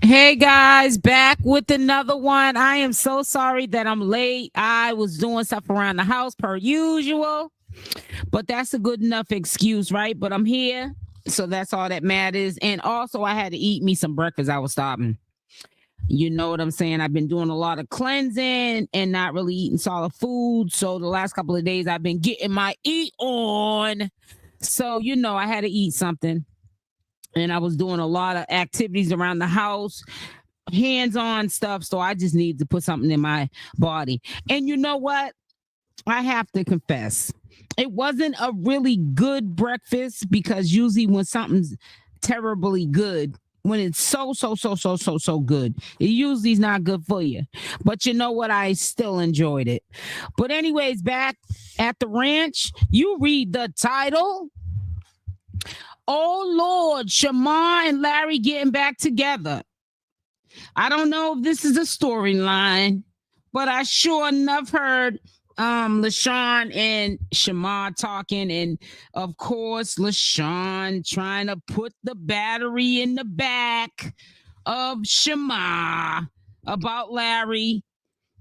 Hey guys, back with another one. I am so sorry that I'm late. I was doing stuff around the house per usual, but that's a good enough excuse, right? But I'm here, so that's all that matters. And also, I had to eat me some breakfast. I was starving. You know what I'm saying? I've been doing a lot of cleansing and not really eating solid food. So the last couple of days, I've been getting my eat on. So, I had to eat something. And I was doing a lot of activities around the house, hands-on stuff. So I just need to put something in my body. And you know what? I have to confess, it wasn't a really good breakfast because usually when something's terribly good, when it's so good, it usually is not good for you. But you know what? I still enjoyed it. But anyways, back at the ranch, you read the title. Oh Lord, Shamar and Larry getting back together. I don't know if this is a storyline, but I sure enough heard LaShawn and Shamar talking, and of course LaShawn trying to put the battery in the back of Shamar about Larry.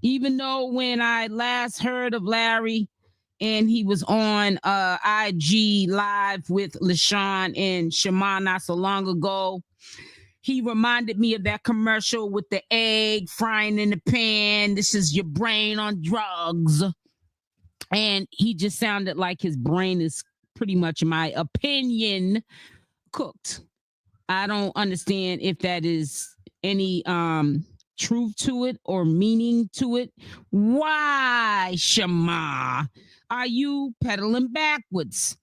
Even though when I last heard of Larry and he was on IG live with LaShawn and Shamar not so long ago, he reminded me of that commercial with the egg frying in the pan. This is your brain on drugs. And he just sounded like his brain is pretty much, in my opinion, cooked. I don't understand if that is any truth to it or meaning to it. Why, Shema, are you pedaling backwards?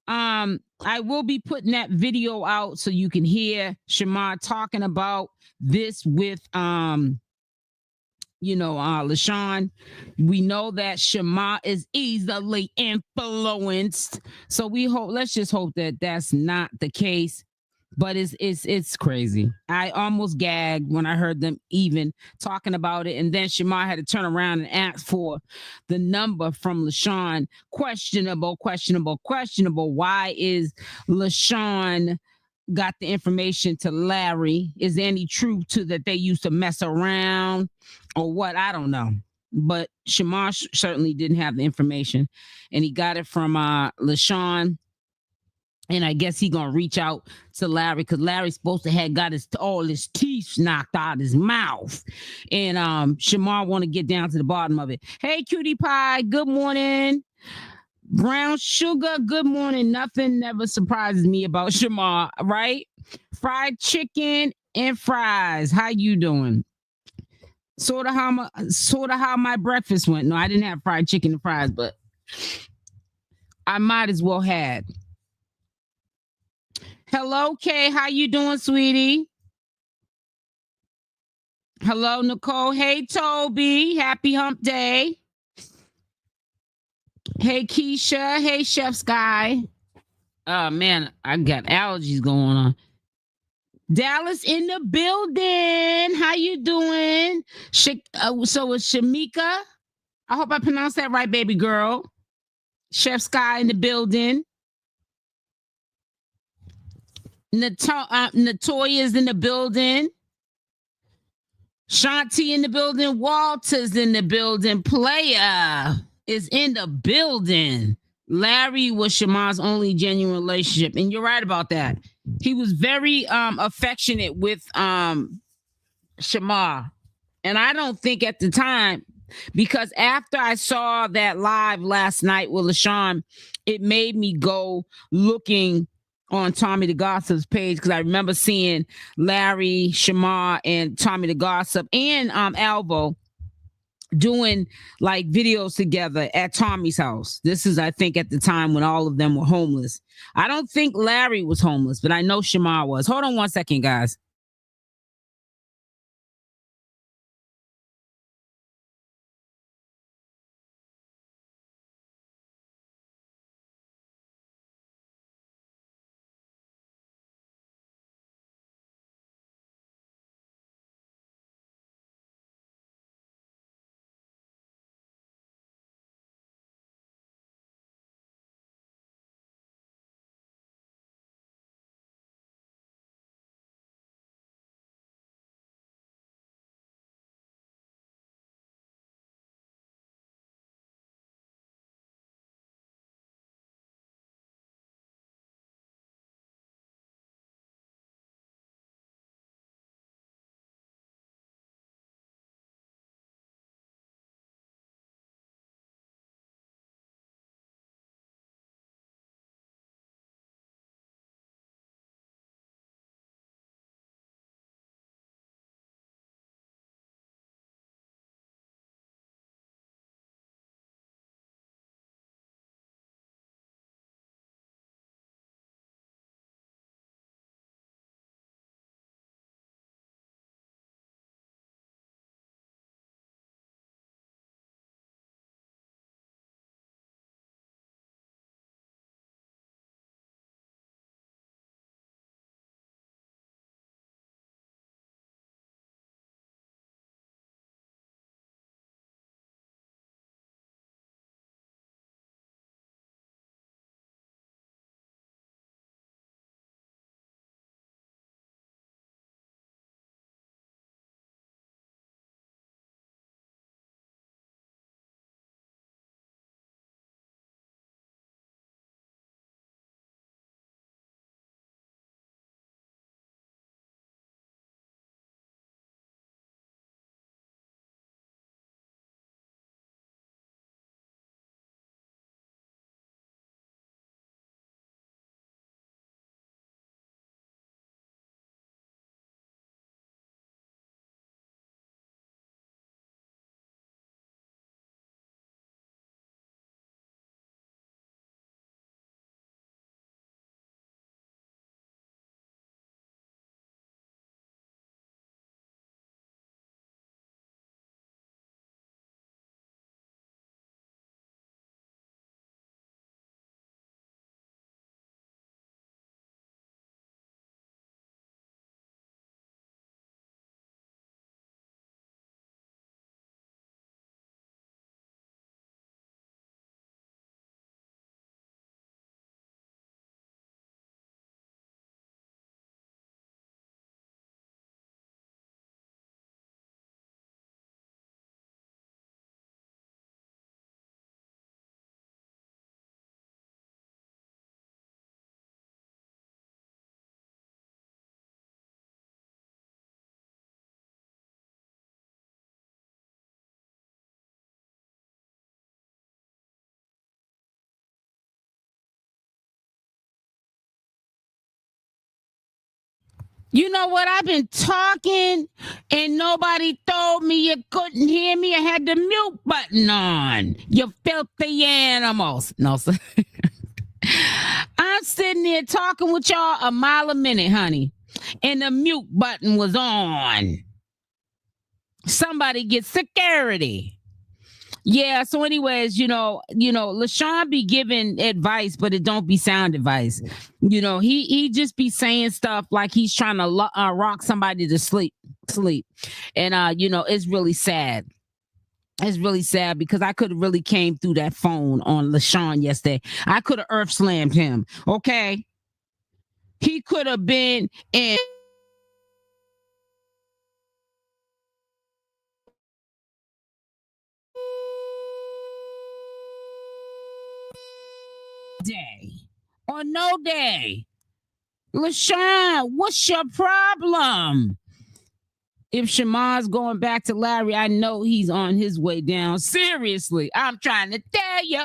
I will be putting that video out so you can hear Shema talking about this with LaShawn. We know that Shema is easily influenced, so let's just hope that that's not the case. But it's crazy. I almost gagged when I heard them even talking about it, and then Shema had to turn around and ask for the number from LaShawn. Questionable. Why is LaShawn got the information to Larry? Is there any truth to that they used to mess around or what? I don't know. But Shamar certainly didn't have the information, and he got it from LaShawn. And I guess he gonna reach out to Larry because Larry's supposed to have got all his teeth knocked out of his mouth, and Shamar want to get down to the bottom of it. Hey, cutie pie, good morning. Brown sugar, good morning. Nothing never surprises me about Shamar, right? Fried chicken and fries. How you doing? Sort of how my breakfast went. No, I didn't have fried chicken and fries, but I might as well had. Hello, Kay. How you doing, sweetie? Hello, Nicole. Hey, Toby. Happy hump day. Hey, Keisha. Hey, Chef Sky. Oh, man, I got allergies going on. Dallas in the building. How you doing? So it's Shamika. I hope I pronounced that right, baby girl. Chef Sky in the building. Natoya's in the building. Shanti in the building. Walter's in the building. Playa is in the building. Larry was Shamar's only genuine relationship. And you're right about that. He was very affectionate with Shamar. And I don't think at the time, because after I saw that live last night with LaShawn, it made me go looking on 𝗪𝗪𝗧𝗖𝗛's page because I remember seeing Larry, Shamar, and 𝗪𝗪𝗧𝗖𝗛 and Alvo doing like videos together at Tommy's house. This is, I think, at the time when all of them were homeless. I don't think Larry was homeless, but I know Shamar was. Hold on one second, guys. You know what? I've been talking and nobody told me you couldn't hear me. I had the mute button on. You filthy animals. No, sir. I'm sitting there talking with y'all a mile a minute, honey, and the mute button was on. Somebody get security. Yeah, so anyways, LaShawn be giving advice, but it don't be sound advice. He just be saying stuff like he's trying to rock somebody to sleep. And it's really sad. It's really sad because I could have really came through that phone on LaShawn yesterday. I could have earth slammed him. Okay. He could have been in day or no day. LaShawn, what's your problem? If Shamar's going back to Larry, I know he's on his way down. Seriously, I'm trying to tell you.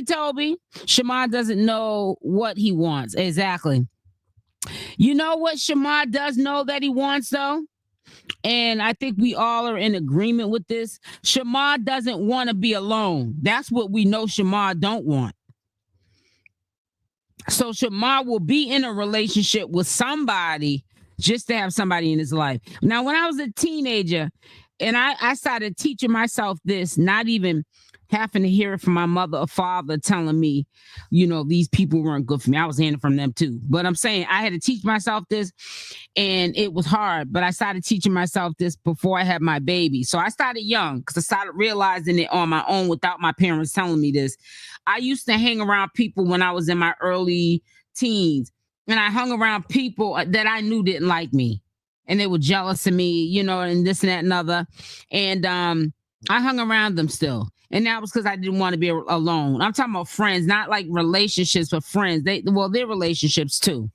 Toby. Shamar doesn't know what he wants. Exactly. You know what Shamar does know that he wants, though? And I think we all are in agreement with this. Shamar doesn't want to be alone. That's what we know Shamar don't want. So Shamar will be in a relationship with somebody just to have somebody in his life. Now, when I was a teenager and I started teaching myself this, not even having to hear it from my mother or father telling me, these people weren't good for me. I was hearing it from them too. But I'm saying I had to teach myself this and it was hard. But I started teaching myself this before I had my baby. So I started young because I started realizing it on my own without my parents telling me this. I used to hang around people when I was in my early teens. And I hung around people that I knew didn't like me. And they were jealous of me, and this and that and other. And I hung around them still. And that was because I didn't want to be alone. I'm talking about friends, not like relationships, but friends. They're relationships too.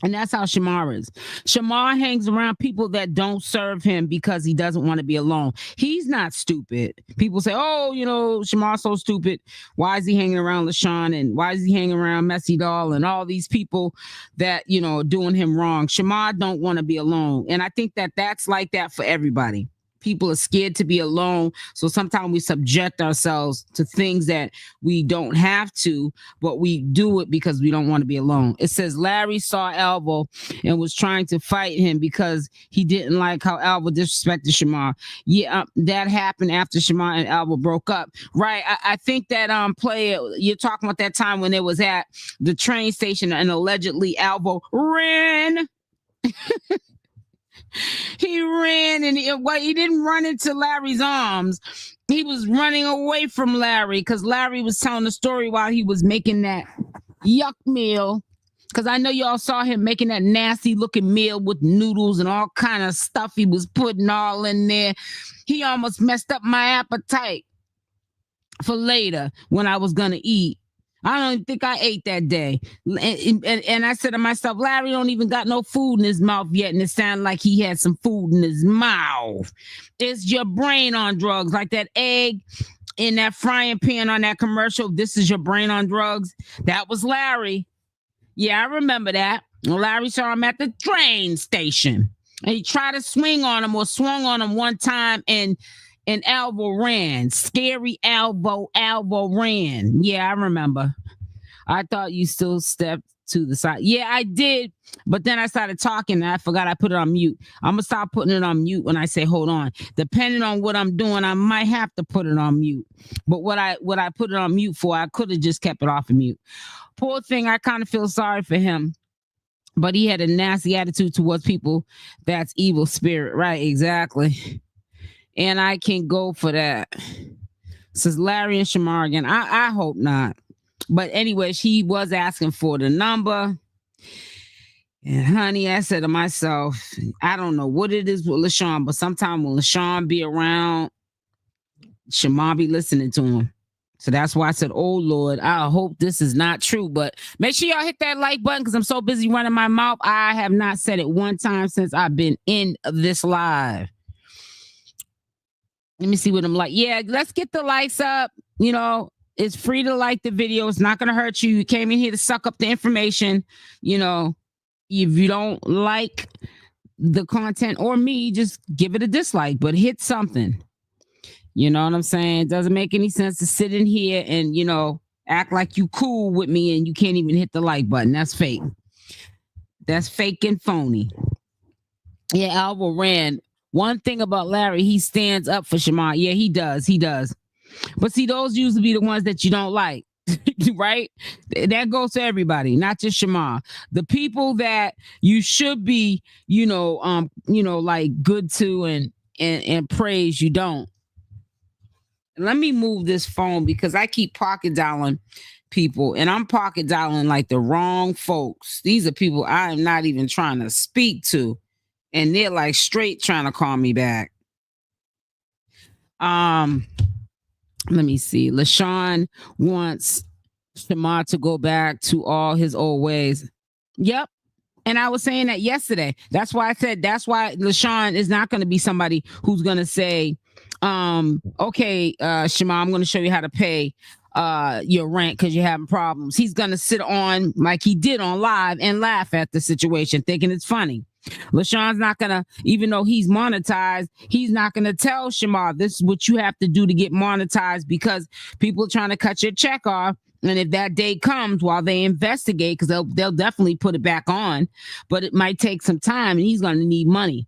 And that's how Shamar is. Shamar hangs around people that don't serve him because he doesn't want to be alone. He's not stupid. People say, oh, Shamar's so stupid. Why is he hanging around LaShawn? And why is he hanging around Messy Doll and all these people that, are doing him wrong? Shamar don't want to be alone. And I think that that's like that for everybody. People are scared to be alone. So sometimes we subject ourselves to things that we don't have to, but we do it because we don't want to be alone. It says Larry saw Alvo and was trying to fight him because he didn't like how Alvo disrespected Shamar. Yeah, that happened after Shamar and Alvo broke up. Right. I think that player, you're talking about that time when it was at the train station and allegedly Alvo ran. He ran and he didn't run into Larry's arms. He was running away from Larry because Larry was telling the story while he was making that yuck meal. Because I know y'all saw him making that nasty looking meal with noodles and all kind of stuff he was putting all in there. He almost messed up my appetite for later when I was going to eat. I don't even think I ate that day. And I said to myself, Larry don't even got no food in his mouth yet. And it sounded like he had some food in his mouth. It's your brain on drugs, like that egg in that frying pan on that commercial. This is your brain on drugs. That was Larry. Yeah, I remember that. Larry saw him at the train station. And he tried to swing on him or swung on him one time and Alvo ran. Scary Alvo ran. Yeah, I remember. I thought you still stepped to the side. Yeah, I did. But then I started talking and I forgot I put it on mute. I'm going to stop putting it on mute when I say, hold on. Depending on what I'm doing, I might have to put it on mute. But what I put it on mute for, I could have just kept it off of mute. Poor thing, I kind of feel sorry for him. But he had a nasty attitude towards people. That's evil spirit. Right, exactly. And I can go for that. Says Larry and Shamar again. I hope not. But anyways, he was asking for the number. And honey, I said to myself, I don't know what it is with LaShawn, but sometimes when LaShawn be around, Shamar be listening to him. So that's why I said, oh Lord, I hope this is not true. But make sure y'all hit that like button because I'm so busy running my mouth. I have not said it one time since I've been in this live. Let me see what I'm like. Yeah, let's get the likes up. It's free to like the video. It's not going to hurt you. You came in here to suck up the information. If you don't like the content or me, just give it a dislike, but hit something. You know what I'm saying? It doesn't make any sense to sit in here and, act like you cool with me and you can't even hit the like button. That's fake. That's fake and phony. Yeah, Alvo ran. One thing about Larry, he stands up for Shamar. Yeah, he does. He does. But see, those usually be the ones that you don't like. Right? That goes to everybody, not just Shamar. The people that you should be, like good to and praise, you don't. Let me move this phone because I keep pocket dialing people and I'm pocket dialing like the wrong folks. These are people I am not even trying to speak to, and they're like straight trying to call me back. Let me see. LaShawn wants Shamar to go back to all his old ways. Yep. And I was saying that yesterday. That's why I said why LaShawn is not going to be somebody who's going to say, okay, Shamar, I'm going to show you how to pay your rent because you're having problems. He's going to sit on like he did on live and laugh at the situation, thinking it's funny. LaShawn's not gonna, even though he's monetized, he's not gonna tell Shamar this is what you have to do to get monetized because people are trying to cut your check off. And if that day comes while they investigate, because they'll definitely put it back on, but it might take some time and he's gonna need money.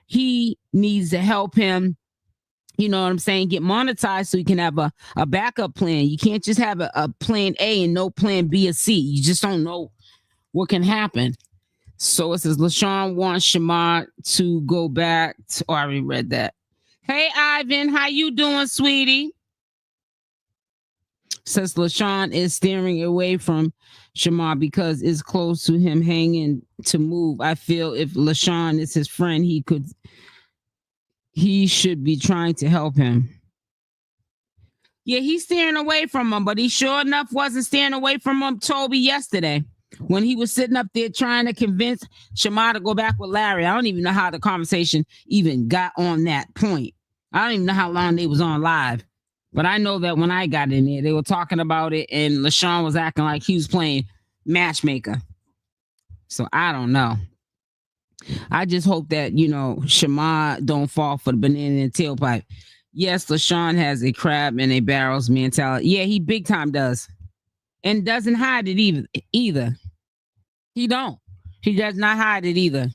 He needs to help him, you know what I'm saying, get monetized so he can have a backup plan. You can't just have a plan A and no plan B or C. You just don't know what can happen. So it says LaShawn wants Shamar to go back to, I already read that. Hey Ivan, how you doing, sweetie? Says LaShawn is steering away from Shamar because it's close to him hanging to move. I feel if LaShawn is his friend, he should be trying to help him. Yeah, he's steering away from him, but he sure enough wasn't steering away from him, Toby, yesterday. When he was sitting up there trying to convince Shamar to go back with Larry. I don't even know how the conversation even got on that point. I don't even know how long they was on live. But I know that when I got in there, they were talking about it and LaShawn was acting like he was playing matchmaker. So I don't know. I just hope that, Shamar don't fall for the banana and tailpipe. Yes, LaShawn has a crab and a barrels mentality. Yeah, he big time does. And doesn't hide it either. He don't. He does not hide it either.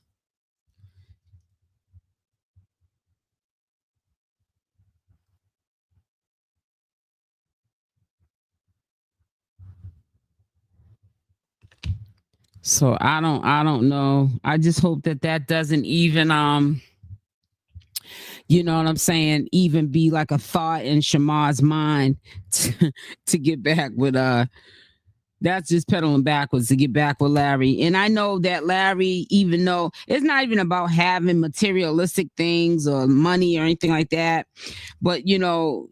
So I don't know. I just hope that doesn't even you know what I'm saying, even be like a thought in Shamar's mind to get back with that's just pedaling backwards to get back with Larry. And I know that Larry, even though it's not even about having materialistic things or money or anything like that, but from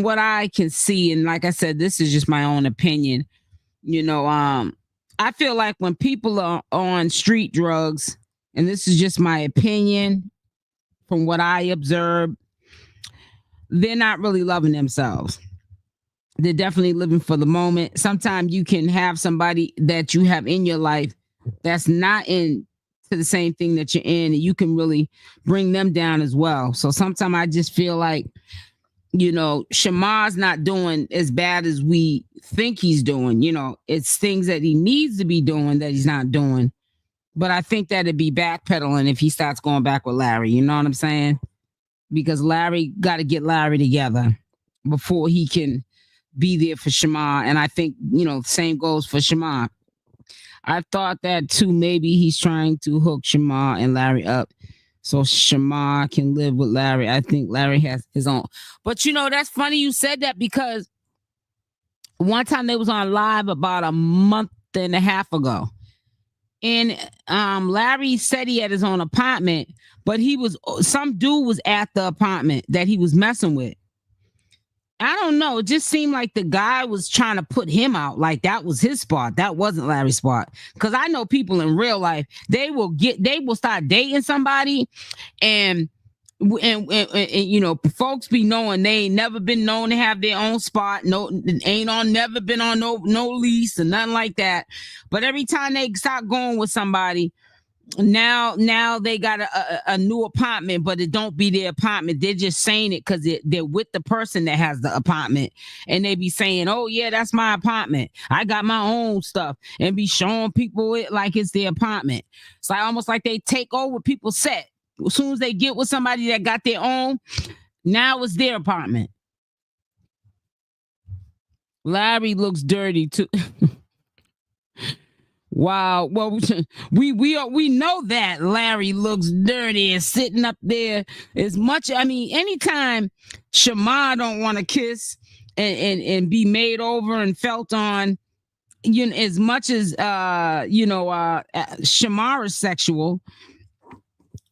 what I can see, and like I said, this is just my own opinion, I feel like when people are on street drugs, and this is just my opinion from what I observe, they're not really loving themselves. They're definitely living for the moment. Sometimes you can have somebody that you have in your life that's not into the same thing that you're in, and you can really bring them down as well. So sometimes I just feel like, Shamar's not doing as bad as we think he's doing. It's things that he needs to be doing that he's not doing. But I think that it'd be backpedaling if he starts going back with Larry. You know what I'm saying? Because Larry got to get Larry together before he can be there for Shamar. And I think, same goes for Shamar. I thought that too. Maybe he's trying to hook Shamar and Larry up so Shamar can live with Larry. I think Larry has his own. But that's funny you said that, because one time they was on live about a month and a half ago. And Larry said he had his own apartment, but some dude was at the apartment that he was messing with. I don't know. It just seemed like the guy was trying to put him out. Like that was his spot. That wasn't Larry's spot. Because I know people in real life, they will start dating somebody, and and you know, folks be knowing they ain't never been known to have their own spot. No, never been on no lease or nothing like that. But every time they start going with somebody, now they got a new apartment, but it don't be their apartment. They're just saying it because they're with the person that has the apartment, and they be saying, "Oh yeah, that's my apartment. I got my own stuff," and be showing people it like it's their apartment. It's like almost like they take over people's set. As soon as they get with somebody that got their own, now it's their apartment. Larry looks dirty too. Wow. Well, we know that Larry looks dirty and sitting up there as much. I mean, anytime Shamar don't want to kiss and be made over and felt on, you know, as much as Shamar is sexual,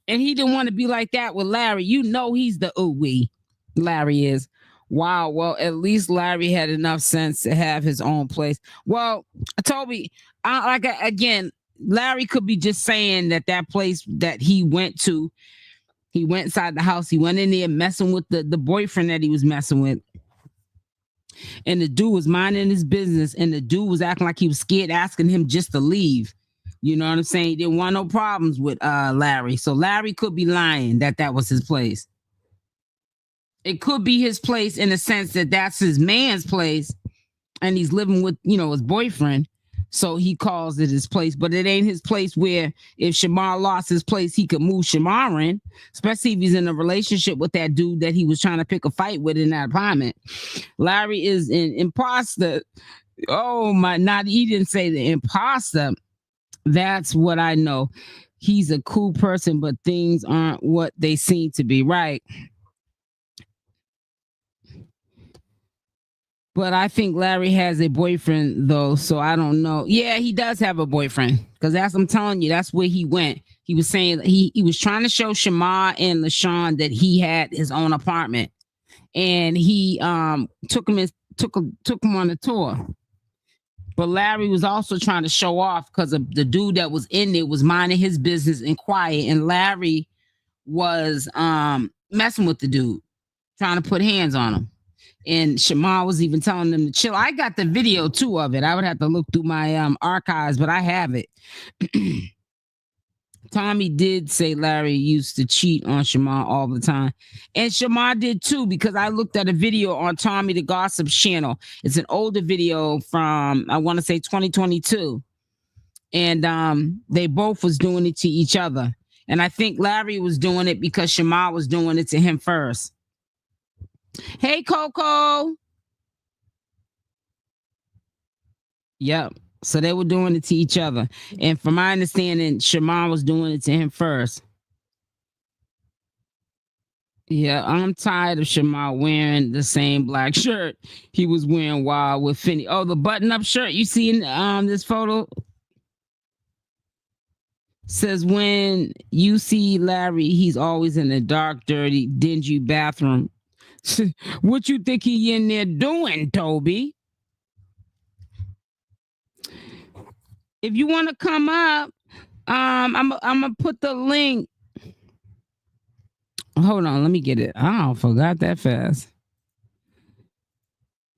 and he didn't want to be like that with Larry. You know, he's the ooh-wee. Larry is. Wow. Well, at least Larry had enough sense to have his own place. Well, Toby, again, Larry could be just saying that place that he went to, he went inside the house, he went in there messing with the boyfriend that he was messing with. And the dude was minding his business, and the dude was acting like he was scared, asking him just to leave. You know what I'm saying? He didn't want no problems with Larry. So Larry could be lying that was his place. It could be his place in the sense that that's his man's place, and he's living with, you know, his boyfriend. So he calls it his place, but it ain't his place where if Shamar lost his place, he could move Shamar in, especially if he's in a relationship with that dude that he was trying to pick a fight with in that apartment. Larry is an imposter. Oh my, he didn't say the imposter. That's what I know. He's a cool person, but things aren't what they seem to be, right? But I think Larry has a boyfriend, though, so I don't know. Yeah, he does have a boyfriend, because as I'm telling you, that's where he went. He was saying he was trying to show Shamar and LaShawn that he had his own apartment, and he took him on a tour. But Larry was also trying to show off because of the dude that was in there was minding his business and quiet, and Larry was messing with the dude, trying to put hands on him. And Shamar was even telling them to chill. I got the video too of it. I would have to look through my archives, but I have it. Tommy did say Larry used to cheat on Shamar all the time. And Shamar did too, because I looked at a video on Tommy the Gossip's channel. It's an older video from, I want to say 2022. And they both was doing it to each other. And I think Larry was doing it because Shamar was doing it to him first. Hey, Coco. Yep. So they were doing it to each other. And from my understanding, Shamar was doing it to him first. Yeah, I'm tired of Shamar wearing the same black shirt he was wearing while with Finney. Oh, the button-up shirt you see in this photo says when you see Larry, he's always in a dark, dirty, dingy bathroom. What you think he in there doing, Toby? If you want to come up, I'm gonna put the link. Hold on, let me get it. Oh, forgot that fast.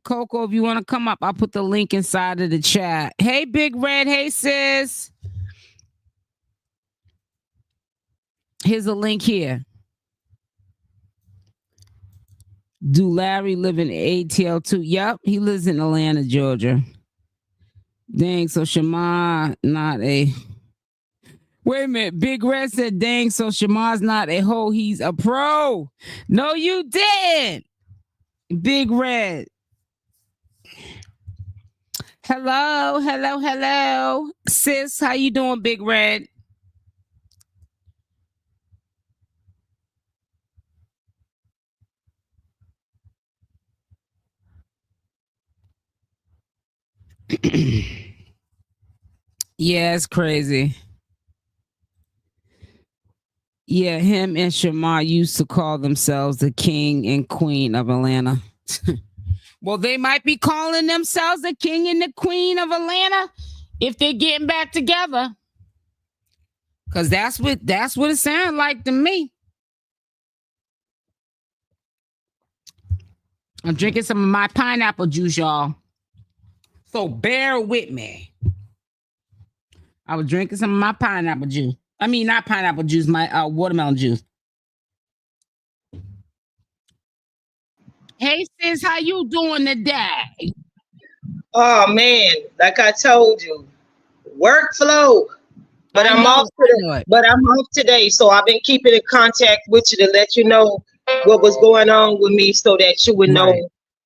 Coco, if you want to come up, I'll put the link inside of the chat. Hey, Big Red. Hey, sis. Here's a link here. Do Larry live in ATL too? Yep, he lives in Atlanta, Georgia. Dang, so Shamar not a... Wait a minute, Big Red said, dang, so Shamar's not a hoe, he's a pro. No, you didn't. Big Red. Hello. Sis, how you doing, Big Red? Yeah, it's crazy. Yeah, him and Shamar used to call themselves the king and queen of Atlanta. Well, they might be calling themselves the king and the queen of Atlanta if they're getting back together. Because that's what it sounds like to me. I'm drinking some of my pineapple juice, y'all. So bear with me. I was drinking some of my pineapple juice. I mean, not pineapple juice, my watermelon juice. Hey, sis, how you doing today? Oh man, like I told you, workflow. But I'm off today. But I'm off today, so I've been keeping in contact with you to let you know what was going on with me, so that you would know,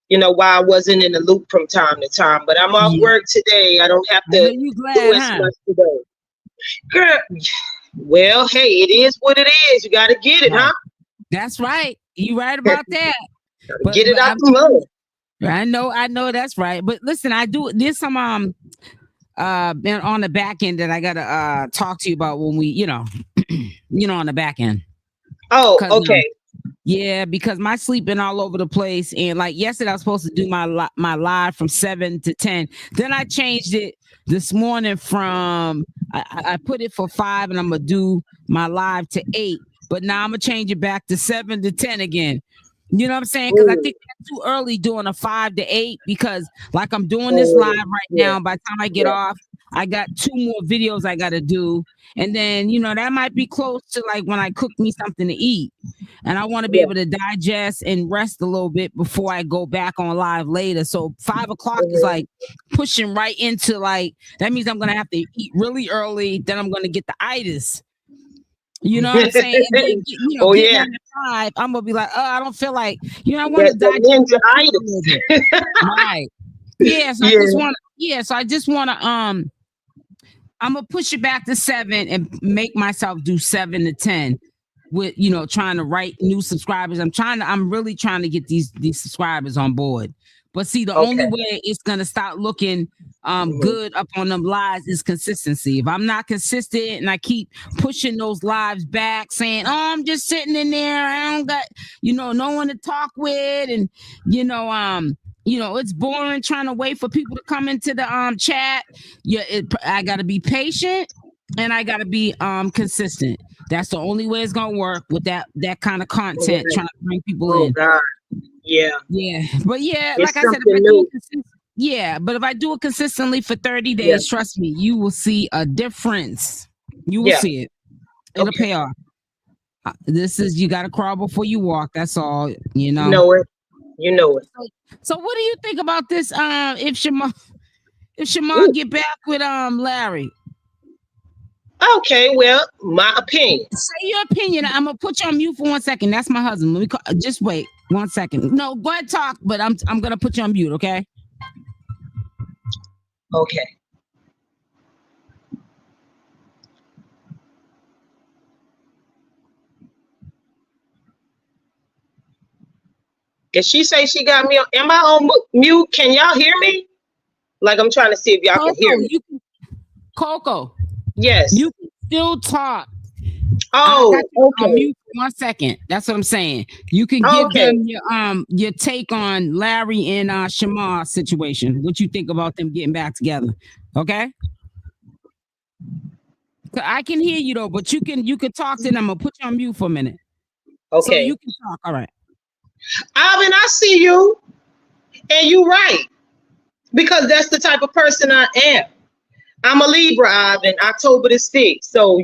why I wasn't in the loop from time to time. But I'm off work today. I don't have to do as much today. Girl, well, hey, it is what it is. You got to get it, huh? That's right. You right about that. Get it out the mud. I know that's right. But listen, there's some been on the back end that I gotta talk to you about when we, on the back end. Oh, okay. Yeah, because my sleep been all over the place, and like yesterday I was supposed to do my live from 7 to 10. Then I changed it this morning from I put it for 5, and I'm gonna do my live to 8. But now I'm gonna change it back to 7 to 10 again. You know what I'm saying? Because I think that's too early doing a 5 to 8, because like I'm doing this live right now. By the time I get off, I got 2 more videos I got to do. And then, that might be close to like when I cook me something to eat. And I want to be able to digest and rest a little bit before I go back on live later. So 5 o'clock is like pushing right into like, that means I'm going to have to eat really early. Then I'm going to get the itis. You know what I'm saying? And then, getting at 5, I'm gonna be like, oh, I don't feel like, I want to digest right. Yeah, so I just want to, I'm gonna push it back to 7 and make myself do 7 to 10 with, trying to write new subscribers. I'm really trying to get these subscribers on board. But see, the only way it's gonna start looking good up on them lives is consistency. If I'm not consistent and I keep pushing those lives back, saying, "Oh, I'm just sitting in there. I don't got, no one to talk with," and it's boring trying to wait for people to come into the chat. I got to be patient and I got to be consistent. That's the only way it's gonna work with that kind of content, trying to bring people in. God. Yeah. But like I said, but if I do it consistently for 30 days, trust me, you will see a difference. You will see it. It'll pay off. You got to crawl before you walk. That's all. You know it. So what do you think about this? If Shamar get back with Larry. Okay, well, my opinion. Say your opinion. I'm gonna put you on mute for 1 second. That's my husband. Let me just wait 1 second. No, go ahead, talk. But I'm gonna put you on mute. Okay. Okay. Did she say she got me? Am I on mute? Can y'all hear me? Like, I'm trying to see if y'all can hear me. Coco. Yes. You can still talk. Oh, okay. On mute for 1 second. That's what I'm saying. You can give them your take on Larry and Shamar situation. What you think about them getting back together? Okay. I can hear you though, but you can talk to them. I'm gonna put you on mute for a minute. Okay. So you can talk. All right. Alvin, I see you, and you're right, because that's the type of person I am. I'm a Libra, Alvin. October the 6th. So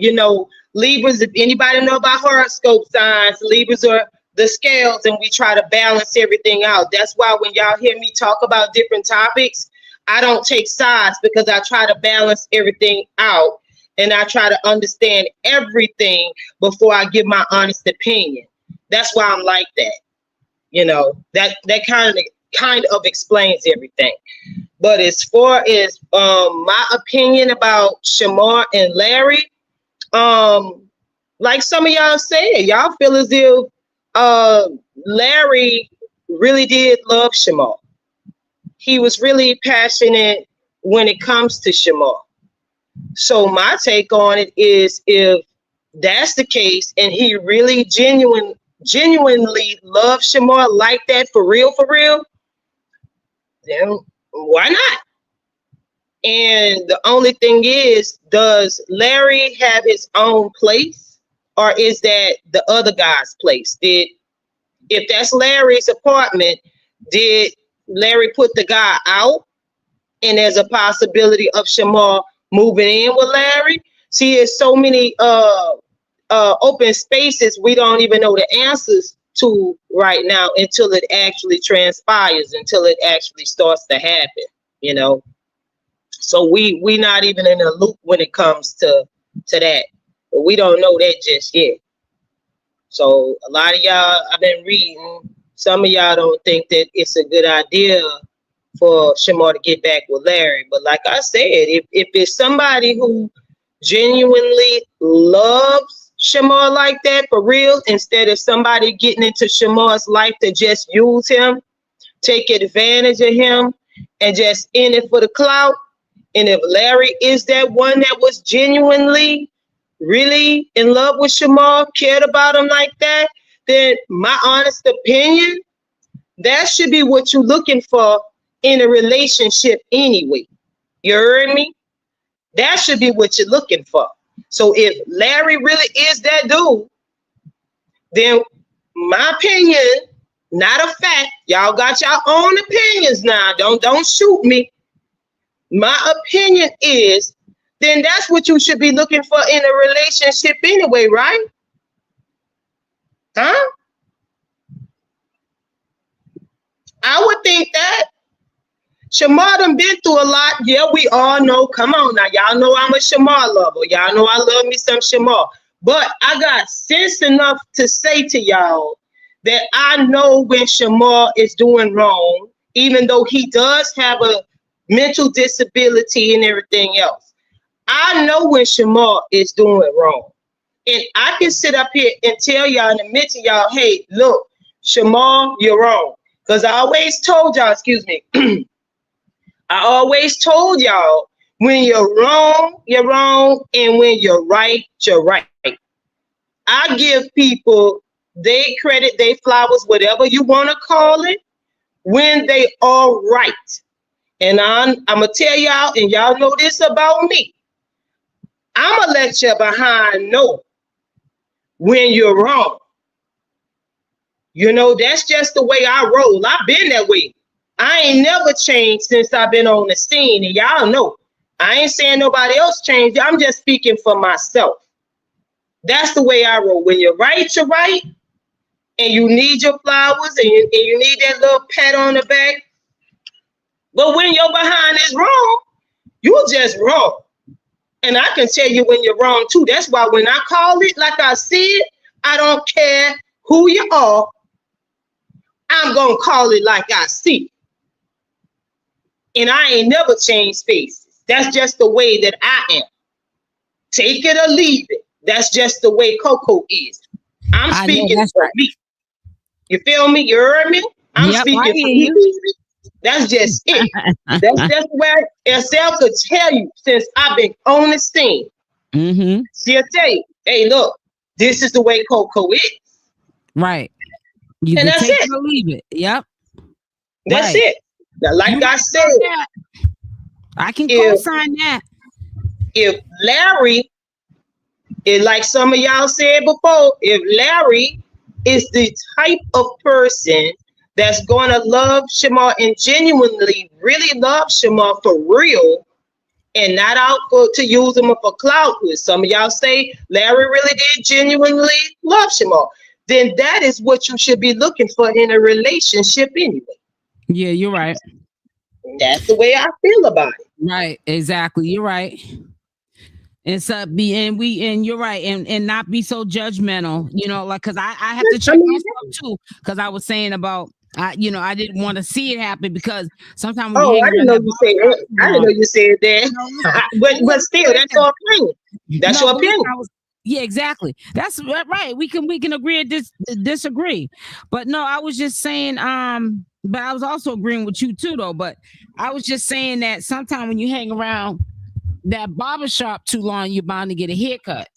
Libras. If anybody know about horoscope signs, Libras are the scales, and we try to balance everything out. That's why when y'all hear me talk about different topics, I don't take sides, because I try to balance everything out. And I try to understand everything before I give my honest opinion. That's why I'm like that. That kind of explains everything. But as far as my opinion about Shamar and Larry, like some of y'all said, y'all feel as if Larry really did love Shamar. He was really passionate when it comes to Shamar. So my take on it is, if that's the case and he really genuinely loves Shamar like that, for real, then why not? And the only thing is, does Larry have his own place, or is that the other guy's place? If that's Larry's apartment, Did Larry put the guy out? And there's a possibility of Shamar moving in with Larry. See, there's so many open spaces we don't even know the answers to right now until it actually transpires, until it actually starts to happen, you know. So we not even in a loop when it comes to that. But we don't know that just yet. So a lot of y'all, I've been reading, some of y'all don't think that it's a good idea for Shamar to get back with Larry. But like I said, if it's somebody who genuinely loves Shamar like that for real, instead of somebody getting into Shamar's life to just use him, take advantage of him, and just in it for the clout, and if Larry is that one that was genuinely really in love with Shamar, cared about him like that, then my honest opinion, that should be what you're looking for in a relationship anyway. You heard me? That should be what you're looking for. So if Larry really is that dude, then my opinion, not a fact, y'all got your own opinions now. Don't shoot me. My opinion is, then that's what you should be looking for in a relationship anyway, right? Huh? I would think that. Shamar done been through a lot. Yeah, we all know. Come on now. Y'all know I'm a Shamar lover. Y'all know I love me some Shamar. But I got sense enough to say to y'all that I know when Shamar is doing wrong, even though he does have a mental disability and everything else. I know when Shamar is doing wrong. And I can sit up here and tell y'all and admit to y'all, hey, look, Shamar, you're wrong. Because I always told y'all, excuse me, I always told y'all, when you're wrong, and when you're right, you're right. I give people they credit, they flowers, whatever you want to call it, when they are right. And I'm going to tell y'all, and y'all know this about me, I'm going to let you behind know when you're wrong. You know, that's just the way I roll. I've been that way. I ain't never changed since I've been on the scene. And y'all know, I ain't saying nobody else changed. I'm just speaking for myself. That's the way I roll. When you're right, and you need your flowers, and you need that little pat on the back. But when your behind is wrong, you're just wrong. And I can tell you when you're wrong too. That's why when I call it like I see it, I don't care who you are. I'm going to call it like I see it. And I ain't never changed faces. That's just the way that I am. Take it or leave it. That's just the way Coco is. I'm speaking for me. You feel me? You heard me? I'm speaking for me, baby. That's just it. That's where Estelle could tell you since I've been on the scene. Mm-hmm. She'll tell you, hey, look, this is the way Coco is. Right. You and can that's take it. it or leave it. Yep. That's it. Now, like I said, I can co-sign that. If Larry is like some of y'all said before, if Larry is the type of person that's going to love Shamar and genuinely really love Shamar for real and not out to use him for clout, with some of y'all say Larry really did genuinely love Shamar, then that is what you should be looking for in a relationship anyway. Yeah, you're right. That's the way I feel about it. Right, exactly. You're right. And so you're right, and not be so judgmental, you know, like, because I have to check myself too, because I was saying about I didn't want to see it happen, because sometimes when I didn't know you said that. I didn't know you said that. But still, that's your opinion. That's your opinion. Yeah, exactly. That's right. We can agree and disagree. But no, I was just saying, but I was also agreeing with you too, though. But I was just saying that sometimes when you hang around that barbershop too long, you're bound to get a haircut.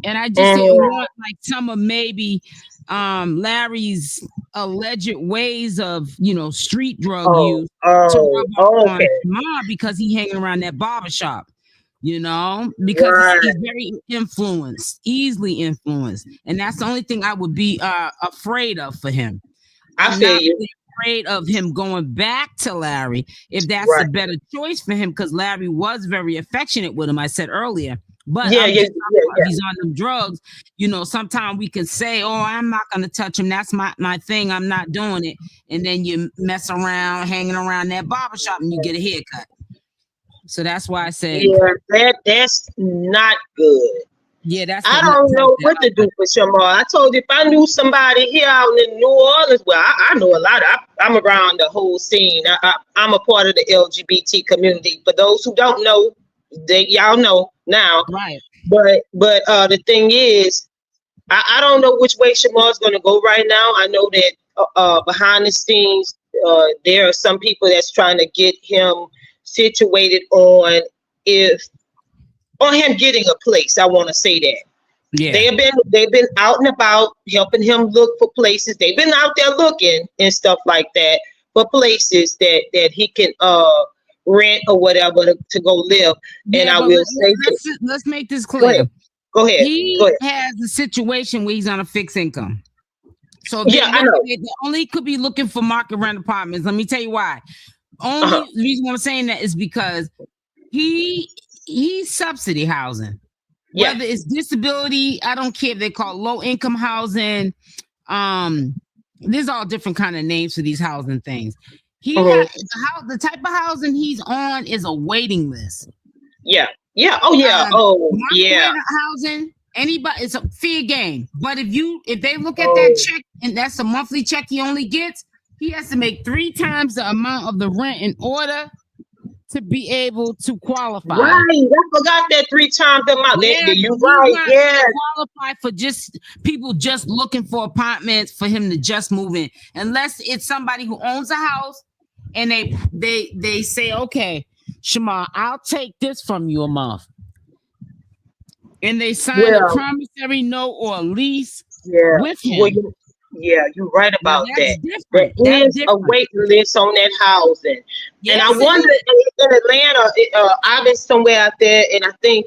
And I just didn't want like some of maybe Larry's alleged ways of, street drug use to rub off on Shamar because he hanging around that barbershop. Because he's very easily influenced. And that's the only thing I would be afraid of for him. I feel you. afraid of him going back to Larry, if that's a better choice for him, because Larry was very affectionate with him, I said earlier. But if he's on them drugs, you know, sometimes we can say, oh, I'm not going to touch him. That's my thing. I'm not doing it. And then you mess around, hanging around that barbershop and you get a haircut. So that's why I said. Yeah, that's not good. Yeah, I don't know what to do for Shamar. I told you if I knew somebody here out in New Orleans, well, I know a lot. I'm around the whole scene. I'm a part of the LGBT community. For those who don't know, y'all know now. Right. But the thing is, I don't know which way Shamar's going to go right now. I know that behind the scenes, there are some people that's trying to get him situated on him getting a place. I want to say that. Yeah. They've been out and about helping him look for places. They've been out there looking and stuff like that for places that he can rent or whatever to go live. Yeah, and I will say let's make this clear. Go ahead. He has a situation where he's on a fixed income. So I know. They only could be looking for market rent apartments. Let me tell you why. Only reason why I'm saying that is because he's subsidy housing. Yeah. Whether it's disability, I don't care if they call it low income housing. There's all different kind of names for these housing things. The type of housing he's on is a waiting list. Yeah. Yeah. Oh yeah. Housing. Anybody, it's a fair game. But if they look at that check and that's a monthly check he only gets, he has to make 3 times the amount of the rent in order to be able to qualify. Right. I forgot that 3 times the amount. Yeah, you're right. Yeah. Qualify for just people just looking for apartments for him to just move in. Unless it's somebody who owns a house and they say, okay, Shamar, I'll take this from you a month. And they sign a promissory note or a lease with him. Well, you're right about that. There is a waiting list on that housing. Yes, and I wonder in Atlanta, I've been somewhere out there, and I think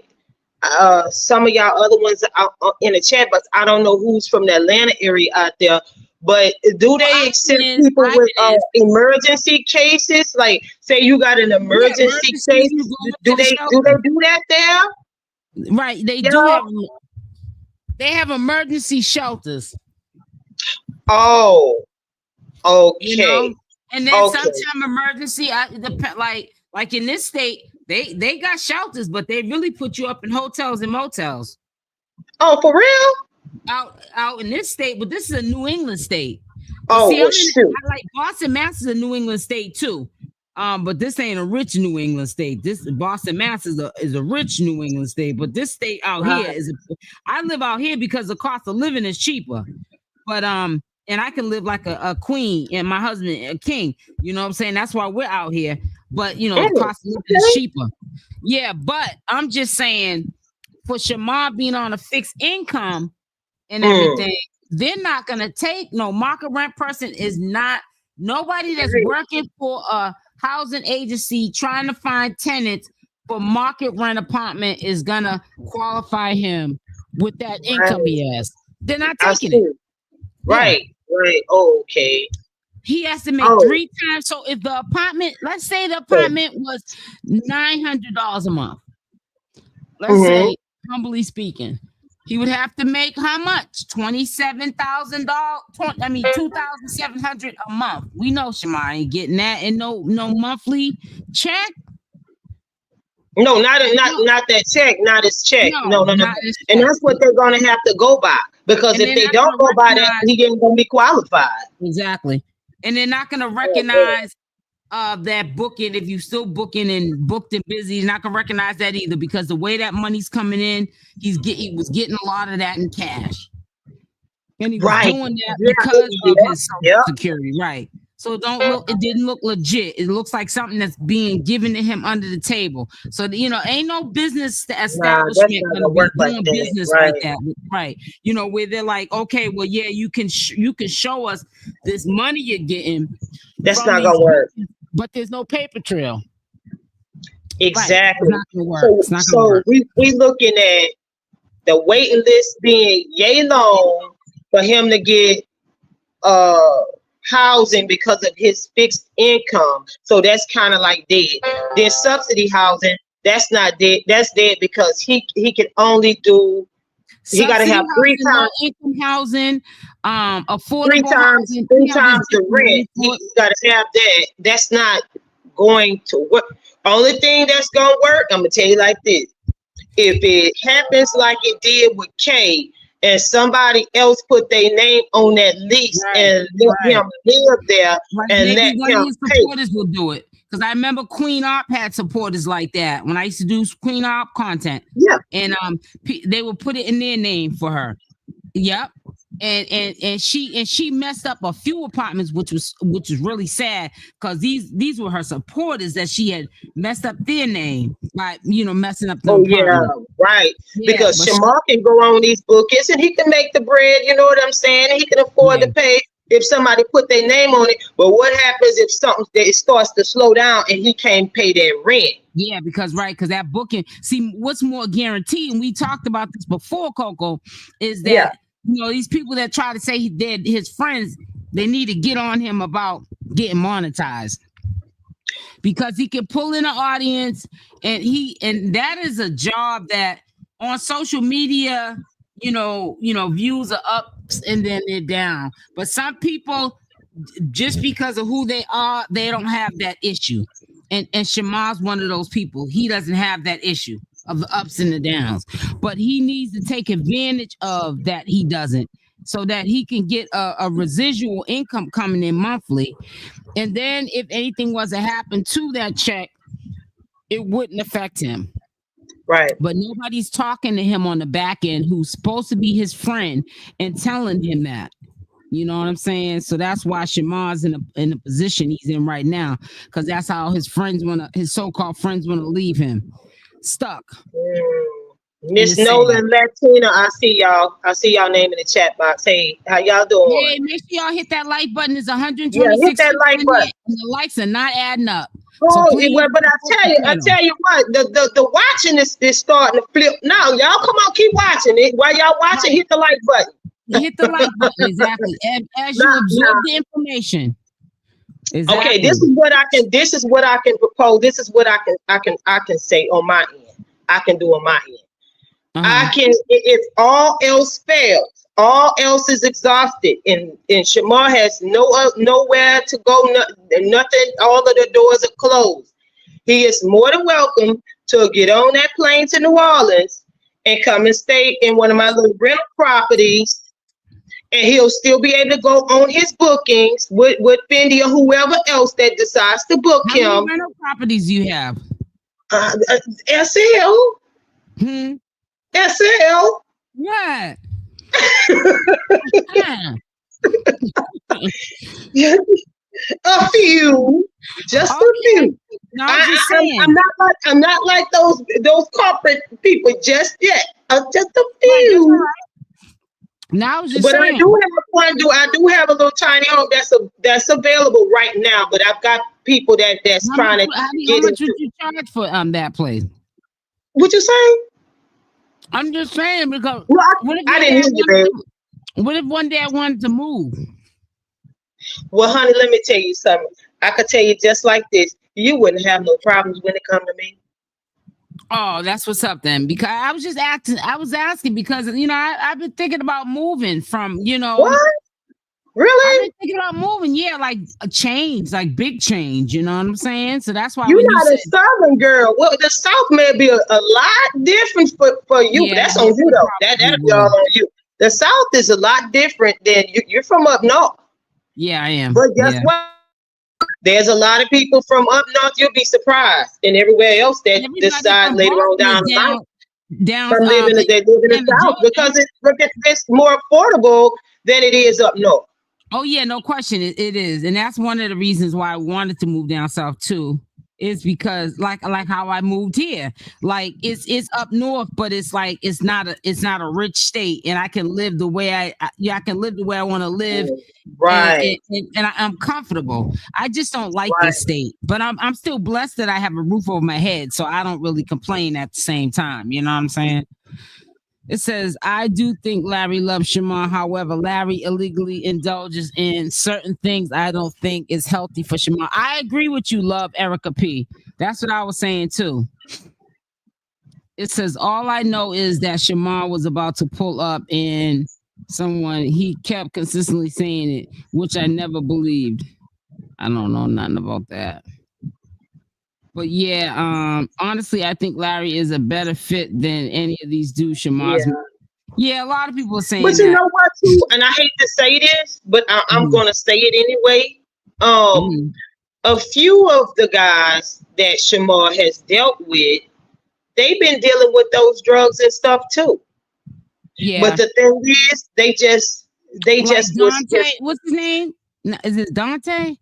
some of y'all other ones are out in the chat, but I don't know who's from the Atlanta area out there. But do they accept people with emergency cases? Like, say you got an emergency case, do they do that there? Right, they do. They have emergency shelters. Oh, okay. You know? And then sometimes emergency, like in this state, they got shelters, but they really put you up in hotels and motels. Oh, for real? Out in this state, but this is a New England state. Oh, shoot. I like Boston, Mass is a New England state too. But this ain't a rich New England state. This Boston, Mass is a rich New England state. But this state out here I live out here because the cost of living is cheaper. But and I can live like a queen and my husband a king. You know what I'm saying? That's why we're out here. But you know, the cost of living is cheaper. Yeah, but I'm just saying for Shamar being on a fixed income and everything, they're not gonna take no market rent person is not nobody that's working for a housing agency trying to find tenants for market rent apartment is gonna qualify him with that income he has. They're not taking it. Right. Okay. He has to make 3 times. So if the apartment, let's say the apartment was $900 a month. Let's say, humbly speaking, he would have to make how much? $27,000. $2,700 a month. We know Shamar ain't getting that in no monthly check. No, not that check, not his check. No. And that's what they're gonna have to go by. Because if they don't go by that, he ain't gonna be qualified. Exactly. And they're not gonna recognize that booking. If you still booking and booked and busy, he's not gonna recognize that either, because the way that money's coming in, he was getting a lot of that in cash. And he was doing that because of his Social Security, right? So it didn't look legit. It looks like something that's being given to him under the table. So, you know, ain't no business establishment gonna be doing business like that. Right. You know, where they're like, okay, well, yeah, you can show us this money you're getting. That's not gonna work. But there's no paper trail. Exactly. Right. It's not gonna work. It's not gonna work. we looking at the waiting list being yay long for him to get housing because of his fixed income. So that's kind of like dead. Then subsidy housing, that's not dead. That's dead because he can only do. He got to have three times income housing, affordable three times the rent. He got to have that. That's not going to work. Only thing that's gonna work, I'm gonna tell you like this: if it happens like it did with Kay, and somebody else put their name on that lease and let him live there, and let him pay. Supporters will do it. Because I remember queenopp had supporters like that when I used to do queenopp content. Yeah, and they would put it in their name for her. Yep. And she messed up a few apartments, which was really sad because these were her supporters that she had messed up their name by messing up the right. Yeah, because Shamar can go on these bookings and he can make the bread, you know what I'm saying? And he can afford to pay if somebody put their name on it. But what happens if something that starts to slow down and he can't pay their rent? Yeah, because that booking, see, what's more guaranteed, and we talked about this before, Coco, is that these people that try to say they're his friends, they need to get on him about getting monetized. Because he can pull in an audience, and that is a job that on social media, views are ups and then they're down. But some people, just because of who they are, they don't have that issue. And Shamar's one of those people. He doesn't have that issue of the ups and the downs, but he needs to take advantage of that. He doesn't, so that he can get a residual income coming in monthly. And then if anything was to happen to that check, it wouldn't affect him. Right. But nobody's talking to him on the back end who's supposed to be his friend and telling him that. You know what I'm saying? So that's why Shamar's in the position he's in right now, because that's how his so-called friends want to leave him stuck. Miss Nolan Latina, I see y'all. I see y'all name in the chat box. Hey, how y'all doing? Hey, make sure y'all hit that like button. It's 126. Yeah, hit that like button. And the likes are not adding up. Oh, so but I tell you what, the watching is starting to flip. Now, y'all come on, keep watching it. While y'all watching, hit the like button. Hit the like button, exactly. As you absorb the information. Exactly. Okay, this is what I can propose. This is what I can say on my end. I can do on my end. I can, if all else fails, all else is exhausted, and Shamar has nowhere to go, nothing, all of the doors are closed. He is more than welcome to get on that plane to New Orleans and come and stay in one of my little rental properties. And he'll still be able to go on his bookings with Fendi or whoever else that decides to book him. How many rental properties do you have? SL. SL. What? A few, just a few. No, I'm not like those corporate people just yet. Just a few. Now, I was just but saying. I do have a little tiny home that's available right now. But I've got people that's trying to get. How much would you charge for that place? What you say? I'm just saying because I didn't hear you, babe. What if one day I wanted to move? Well, honey, let me tell you something. I could tell you just like this. You wouldn't have no problems when it comes to me. Oh, that's what's up then. Because I was just asking because I've been thinking about moving from What? Really? I've been thinking about moving, like a change, like big change, you know what I'm saying? So that's why you're not a Southern girl. Well, the South may be a lot different for you, but that's on you though. That's all on you. The South is a lot different than you're from up north. Yeah, I am. But guess what? There's a lot of people from up north. You'll be surprised, and everywhere else that decide later on down the line. They live in the South because it's more affordable than it is up north. Oh yeah, no question, it is, and that's one of the reasons why I wanted to move down south too. Is because like how I moved here, like it's up north, but it's like it's not a rich state, and I can live the way I can live the way I want to live, right? And I'm comfortable. I just don't like this state, but I'm still blessed that I have a roof over my head, so I don't really complain at the same time. You know what I'm saying? It says, I do think Larry loves Shamar. However, Larry illegally indulges in certain things I don't think is healthy for Shamar. I agree with you, love, Erica P. That's what I was saying too. It says, all I know is that Shamar was about to pull up and he kept consistently saying it, which I never believed. I don't know nothing about that. But yeah, honestly, I think Larry is a better fit than any of these dudes Shamar's. Yeah, a lot of people are saying that. But you know what, too? And I hate to say this, but I'm going to say it anyway. A few of the guys that Shamar has dealt with, they've been dealing with those drugs and stuff too. Yeah. But the thing is, they just Dante. What's his name? Is it Dante?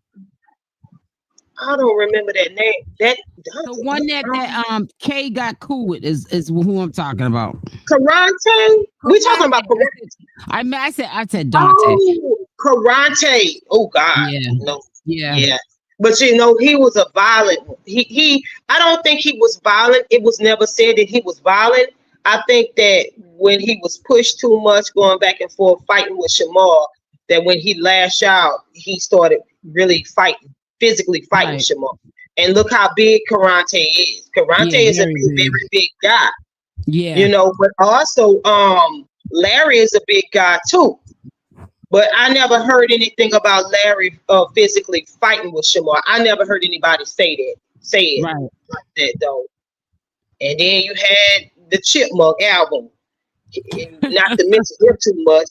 I don't remember that name. That Dante, the one that Kay got cool with is who I'm talking about. Karate? We talking about Karate? I said Dante. Oh, Karate. Oh God. Yeah. No. Yeah. But you know, he was a violent. He. I don't think he was violent. It was never said that he was violent. I think that when he was pushed too much, going back and forth, fighting with Shamar, that when he lashed out, he started really physically fighting Shamar. And look how big Karate is. Karate is a very big guy. Yeah. You know, but also Larry is a big guy too. But I never heard anything about Larry physically fighting with Shamar. I never heard anybody say it like that though. And then you had the Chipmunk album. Not to mention him too much.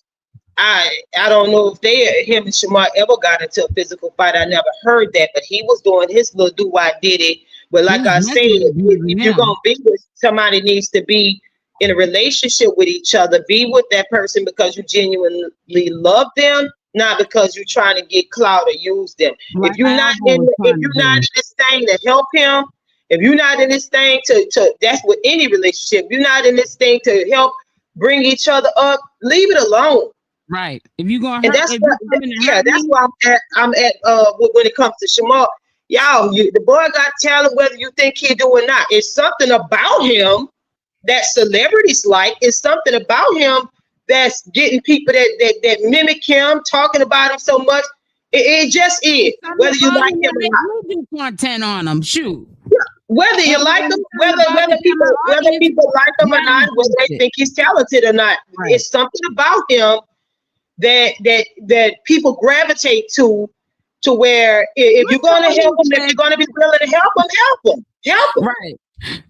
I don't know if him and Shamar ever got into a physical fight. I never heard that, but he was doing his little did it. But like I said, if you're gonna be with somebody, needs to be in a relationship with each other. Be with that person because you genuinely love them, not because you're trying to get clout or use them. If you're not in this thing to help him, if you're not in this thing to that's with any relationship. If you're not in this thing to help bring each other up, leave it alone. Right. If you're gonna hurt, that's why I'm at when it comes to Shamar. Y'all, the boy got talent, whether you think he do or not. It's something about him that celebrities like. It's something about him that's getting people that mimic him, talking about him so much. It just is. Whether you like him or not. Content on him, shoot. Whether you like him, whether people like him or not, whether they think he's talented or not, it's something about him that people gravitate to where if you're going to help him, if you're going to be willing to help him. Right.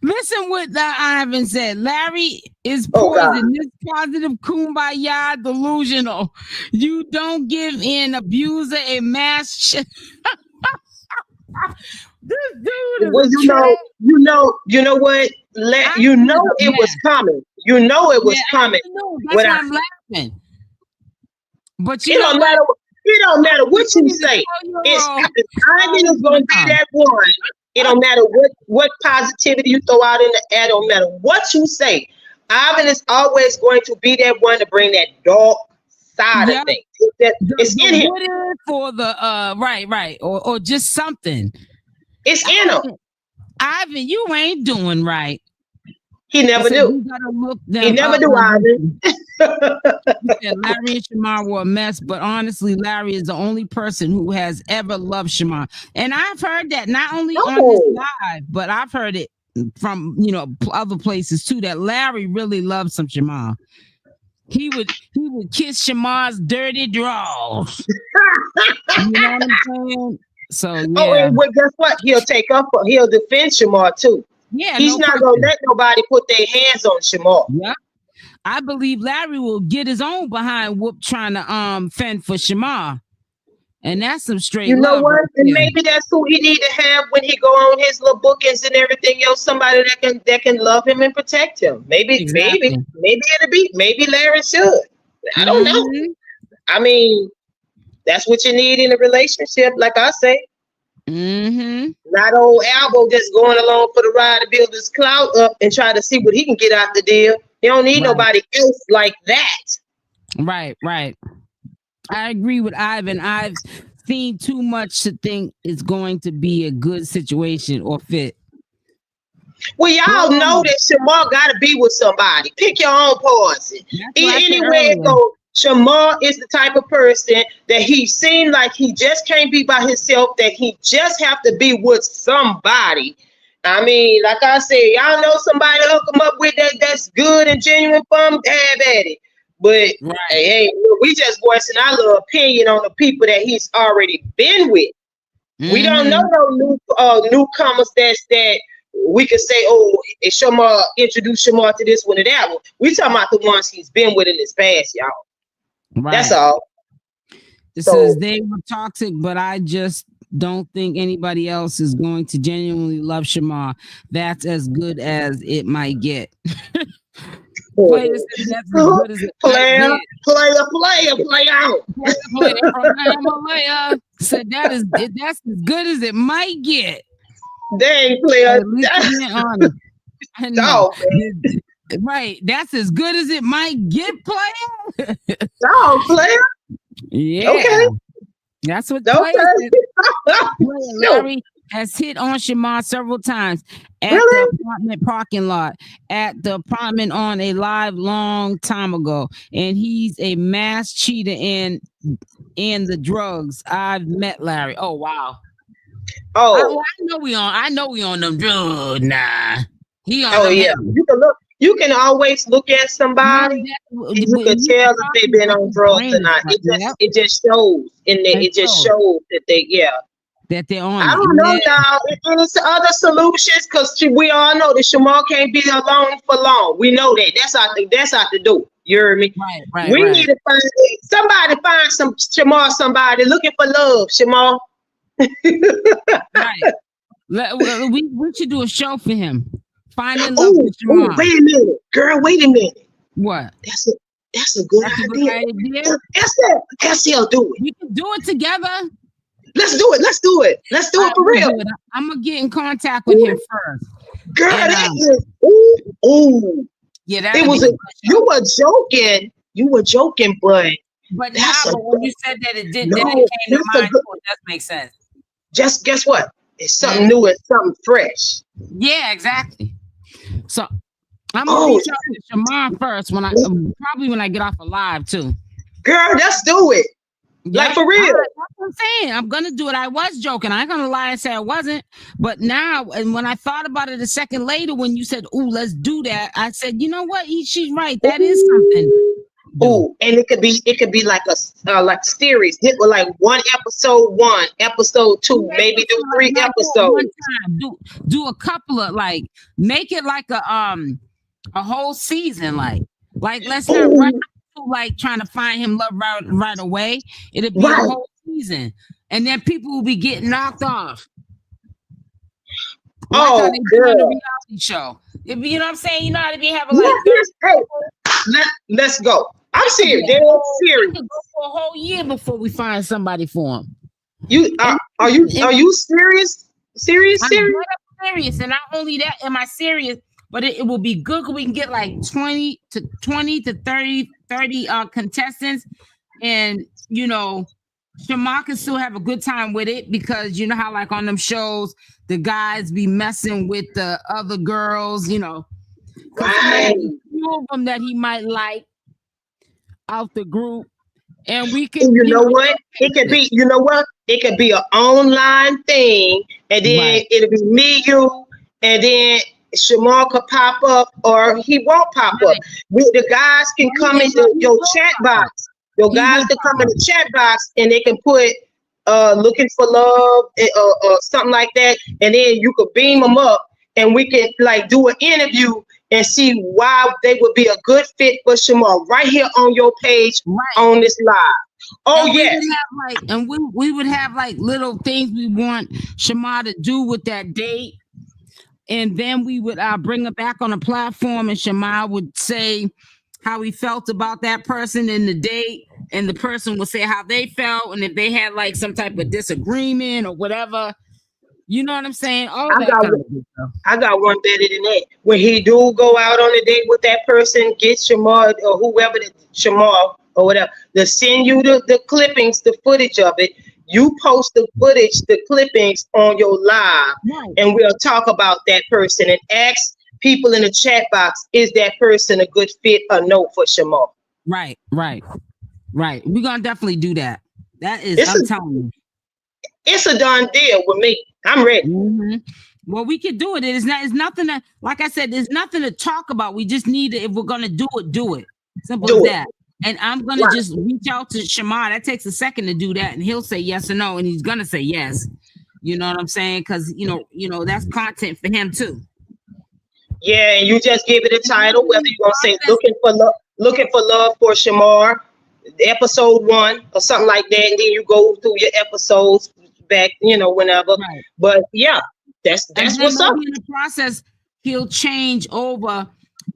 Listen what Ivan said. Larry is poison. This positive kumbaya delusional. You don't give in, abuser, a mass. This dude is you know what? It was coming. You know it was coming. That's why I'm laughing. But it don't matter what you say. Ivan is going to be that one. It don't matter what positivity you throw out in the air. Don't matter what you say. Ivan is always going to be that one to bring that dark side of things. It's in him. For the right, or just something. It's in him. Ivan, you ain't doing right. He never do. He never do, Ivan. Larry and Shamar were a mess, but honestly, Larry is the only person who has ever loved Shamar. And I've heard that not only on this live, but I've heard it from other places too, that Larry really loves some Shamar. He would kiss Shamar's dirty drawers. You know what I'm saying? So and guess what? He'll defend Shamar too. Yeah, he's not gonna let nobody put their hands on Shamar. Yeah, I believe Larry will get his own behind whoop trying to fend for Shamar, and that's some straight. You know what? And maybe that's who he need to have when he go on his little bookings and everything else. Somebody that can love him and protect him. Maybe maybe Larry should. I don't know. I mean, that's what you need in a relationship, like I say. Not old Alvo just going along for the ride to build his clout up and try to see what he can get out the deal. You don't need nobody else like that. Right. I agree with Ivan. I've seen too much to think it's going to be a good situation or fit. Well, y'all know that Shamar got to be with somebody. Pick your own poison. Anywhere it goes, Shamar is the type of person that he seemed like he just can't be by himself, that he just have to be with somebody. I mean, like I said, y'all know somebody to hook him up with that's good and genuine fun, have at it. But hey, we just voicing our little opinion on the people that he's already been with. We don't know no newcomers that we can say, oh, Shamar introduced Shamar to this one or that one. We talking about the ones he's been with in his past, y'all. Right. That's all. It says they were toxic, but I just don't think anybody else is going to genuinely love Shamar. That's as good as it might get. Player said that's as good as it player out. Player said that's as good as it might get. Dang, player. I know. Right, that's as good as it might get, player. Dog, player. Yeah. Okay. That's what player said. Larry has hit on Shamar several times at the apartment parking lot, at the apartment on a live long time ago, and he's a mass cheater in the drugs. I've met Larry. Oh wow. Oh, I know we on them drugs. Nah, he on. Oh yeah, you can always look at somebody. You can tell if they've been on drugs or not. It just shows it just shows that that they're on. I don't know, y'all. It's other solutions, because we all know that Shamar can't be alone for long. We know that. That's out the door. You heard me? Right. We need to find some Shamar, somebody looking for love, Shamar. Right. We should do a show for him. Finding love with Shamar. Wait a minute, girl. Wait a minute. What? That's a good idea. SL, do it. We can do it together. Let's do it. Let's do it for real. I'm gonna get in contact with him first. Girl, yeah, you were joking, but when you said that it came to mind, it does make sense. Just guess what? It's something new and something fresh. Yeah, exactly. So I'm gonna reach out to Shamar first when I get off a live too. Girl, let's do it. Like for real. That's what I'm saying. I'm gonna do it. I was joking. I ain't gonna lie and say I wasn't. But now, and when I thought about it a second later, when you said, "Ooh, let's do that," I said, "You know what? She's right. That is something." Oh, and it could be like a series. Hit with like episode 1, episode 2, maybe do 3 episodes. One time. Do a couple of make it like a whole season. Like let's not run like trying to find him love right away. It'll be a whole season, and then people will be getting knocked off. Oh, girl. The reality show. You know what I'm saying? You know how to be having let's go. I'm serious. They're serious. We could go for a whole year before we find somebody for him. Are you serious? Serious? I'm serious, and not only that, am I serious? But it will be good because we can get like 20 to 30 contestants, and Shamar can still have a good time with it, because you know how like on them shows the guys be messing with the other girls, Right. Few of them that he might like out the group, and we can. And you know what? It could be. You know what? It could be an online thing, and then it'll be me, you, and then Shamar could pop up, or he won't pop up. The guys can come into your chat box. Your guys can come in the chat box, and they can put looking for love or something like that, and then you could beam them up, and we can like do an interview and see why they would be a good fit for Shamar right here on your page on this live. Oh, yes. We would have like little things we want Shamar to do with that date. And then we would bring her back on a platform, and Shamar would say how he felt about that person in the date, and the person would say how they felt, and if they had like some type of disagreement or whatever. You know what I'm saying? I got one better than that. When he do go out on a date with that person, get Shamar or whoever, Shamar or whatever, to send you the clippings, the footage of it. you post the footage, the clippings on your live, Right. and we'll talk about that person and ask people in the chat box, is that person a good fit or no for Shamar? Right. We're gonna definitely do that. That is, I'm telling you. It's a done deal with me. I'm ready. Mm-hmm. Well, we could do it. It's nothing to, like I said, there's nothing to talk about. We just need to, if we're gonna do it. Simple as that. And I'm gonna just reach out to Shamar. That takes a second to do that, and he'll say yes or no, and he's gonna say yes. You know what I'm saying? Because you know that's content for him too. Yeah, and you just give it a title, whether you're gonna say looking for love for Shamar, episode 1 or something like that, and then you go through your episodes back, whenever. Right. But yeah, that's what's up. In the process, he'll change over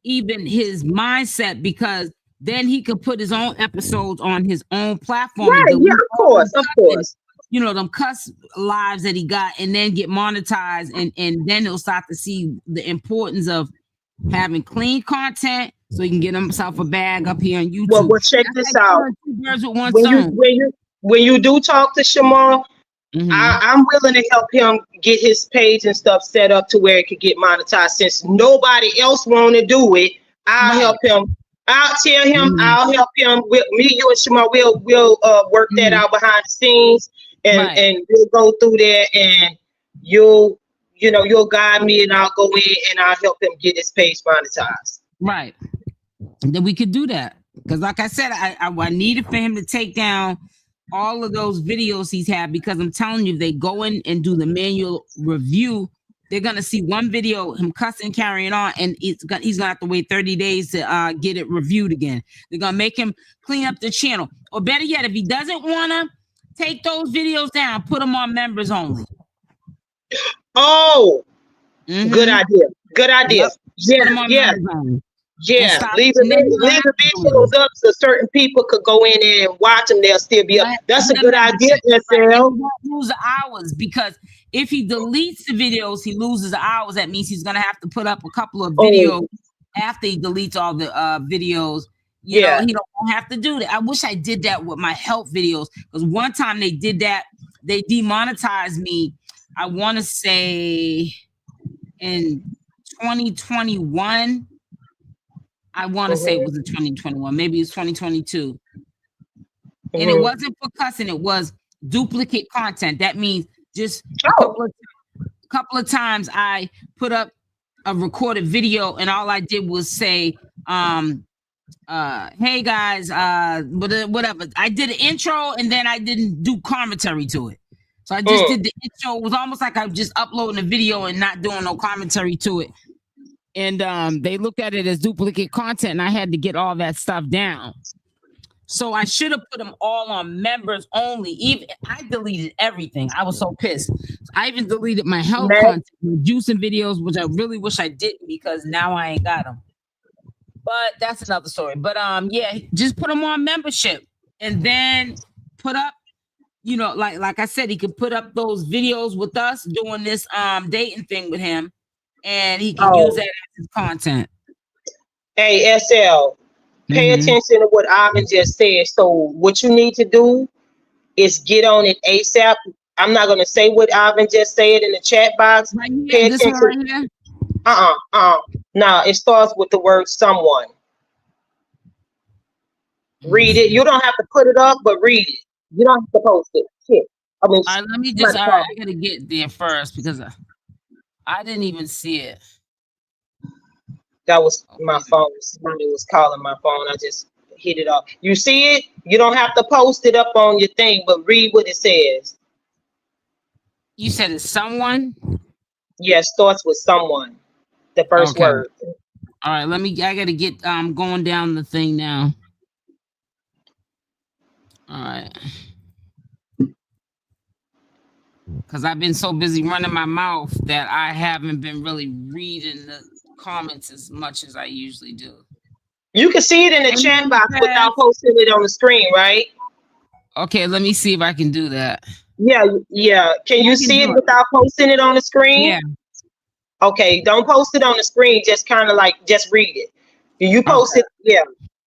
even his mindset, because then he could put his own episodes on his own platform. Right, yeah, of course. Them cuss lives that he got, and then get monetized, and then he'll start to see the importance of having clean content so he can get himself a bag up here on YouTube. Well, check this out. Two birds with one stone. When you do talk to Shamar, I'm willing to help him get his page and stuff set up to where it could get monetized. Since nobody else want to do it, I'll help him. I'll tell him. I'll help him. Me, you, and Shamar will work that out behind the scenes, and we'll go through there, and you'll guide me, and I'll go in and I'll help him get his page monetized. Right. And then we could do that, because like I said, I needed for him to take down all of those videos he's had, because I'm telling you, if they go in and do the manual review, they're gonna see one video, him cussing, carrying on, and he's gonna have to wait 30 days to get it reviewed again. They're gonna make him clean up the channel, or better yet, if he doesn't wanna take those videos down, put them on members only. Oh, good idea. Good idea. Yeah. Yeah, leave the videos up so certain people could go in there and watch them. They'll still be up. That's a good idea, SL. He won't lose the hours, because if he deletes the videos, he loses the hours. That means he's gonna have to put up a couple of videos after he deletes all the videos. You know, he don't have to do that. I wish I did that with my health videos, because one time they did that. They demonetized me. I want to say in 2021. I want to say it was in 2021. Maybe it's 2022. And it wasn't for cussing. It was duplicate content. That means just a couple of times I put up a recorded video, and all I did was say, hey guys, whatever. I did an intro, and then I didn't do commentary to it. So I just did the intro. It was almost like I was just uploading a video and not doing no commentary to it. And they looked at it as duplicate content, and I had to get all that stuff down. So I should have put them all on members only. Even I deleted everything. I was so pissed. I even deleted my health content, my juicing videos, which I really wish I didn't, because now I ain't got them. But that's another story. But yeah, just put them on membership, and then put up, like I said, he could put up those videos with us doing this dating thing with him. And he can use that as his content. Hey, SL, pay attention to what Ivan just said. So what you need to do is get on it ASAP. I'm not going to say what Ivan just said in the chat box. Pay attention. No, it starts with the word someone. Read it. You don't have to put it up, but read it. You don't have to post it. Shit. I mean, all right, let me just, I got to get there first, because I didn't even see it. That was my phone. Somebody was calling my phone. I just hit it off. You see it? You don't have to post it up on your thing, but read what it says. You said it's someone? Yeah, it starts with someone. The first word. All right, I gotta get going down the thing now. All right. Because I've been so busy running my mouth that I haven't been really reading the comments as much as I usually do. You can see it in the chat box without posting it on the screen, right? Okay, let me see if I can do that. Yeah. Can you see it without posting it on the screen? Yeah. Okay, don't post it on the screen. Just kind of like, just read it. You post it,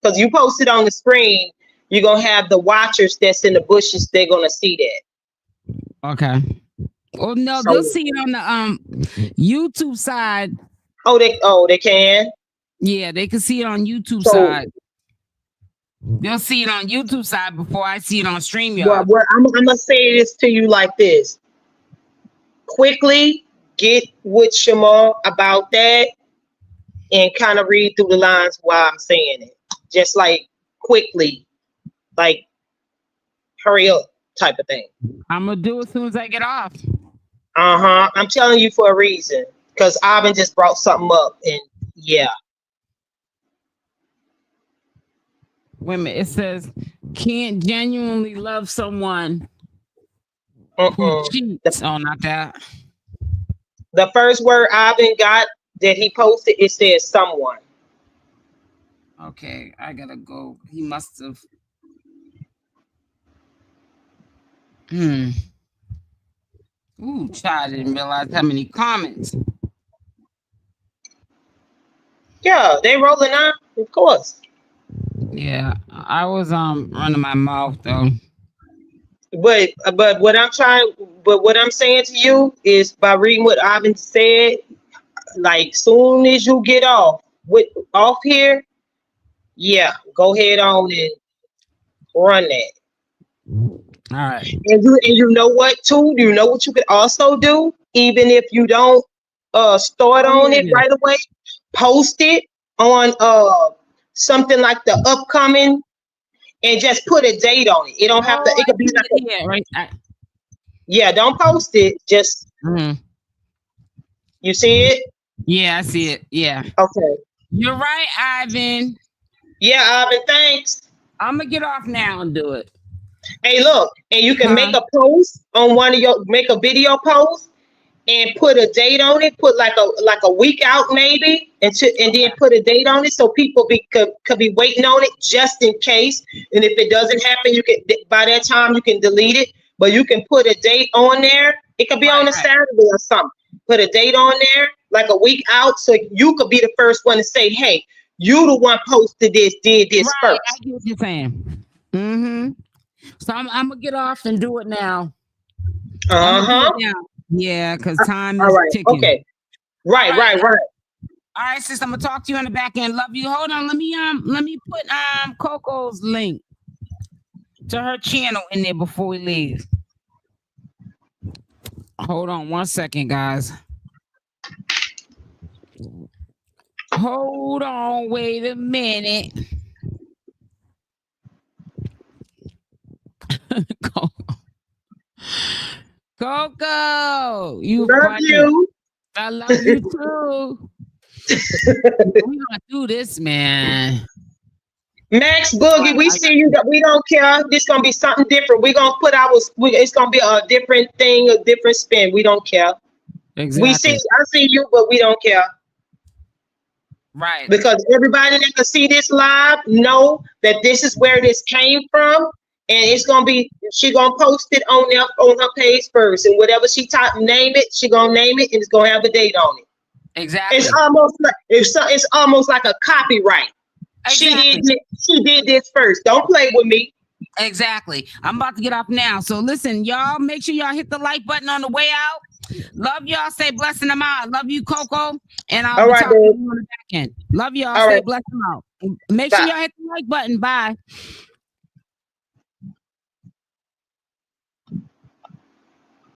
because you post it on the screen, you're going to have the watchers that's in the bushes. They're going to see that. Okay. Oh no, So- they'll see it on the YouTube side. Oh, they can. Yeah, they can see it on YouTube So- side. They'll see it on YouTube side before I see it on StreamYard. Well, I'm gonna say this to you like this. Quickly get with Shamar about that and kind of read through the lines while I'm saying it. Just like quickly, like hurry up type of thing. I'm gonna do it as soon as I get off. I'm telling you for a reason. Because Ivan just brought something up and yeah. Wait a minute. It says can't genuinely love someone who cheats. Oh, not that. The first word Ivan got that he posted, it says someone. Okay, I gotta go. He must have. Ooh, child, I didn't realize how many comments. Yeah, they rolling out, of course. Yeah, I was running my mouth though. But what I'm saying to you is by reading what Ivan said, like soon as you get off here, yeah, go ahead on and run that. All right. And you know what too? You know what you could also do, even if you don't start on it right away, post it on something like the upcoming and just put a date on it. It don't have to, it could be like yeah, don't post it. Just you see it? Yeah, I see it. Yeah. Okay. You're right, Ivan. Yeah, Ivan, thanks. I'm gonna get off now and do it. Hey, look, and you can make a post on make a video post and put a date on it. Put like a week out maybe, and then put a date on it so people could be waiting on it just in case. And if it doesn't happen, you can by that time you can delete it. But you can put a date on there. It could be on a Saturday or something. Put a date on there like a week out, so you could be the first one to say, "Hey, you the one posted this, did this first." I get what you're saying. So I'm gonna get off and do it now. Yeah, because time is ticking. Okay. Right. All right, sis. I'm gonna talk to you on the back end. Love you. Hold on. Let me put Coco's link to her channel in there before we leave. Hold on 1 second, guys. Hold on. Wait a minute. Coco, you love funny. you. I love you too. We're gonna do this, man. Max Boogie, we see you. We don't care. This gonna be something different. We're gonna put it's gonna be a different thing, a different spin. We don't care. Exactly. I see you, but we don't care. Right. Because everybody that can see this live know that this is where this came from. And it's gonna be, she gonna post it on her page first, and whatever she name it, she gonna name it, and it's gonna have a date on it. Exactly. It's almost like a copyright. Exactly. She did this first. Don't play with me. Exactly. I'm about to get off now. So listen, y'all, make sure y'all hit the like button on the way out. Love y'all. Stay blessed in the mind. Love you, Coco. And I'll be talking to you on the back end. Love y'all. Stay blessed in the mind. Make sure y'all hit the like button. Bye.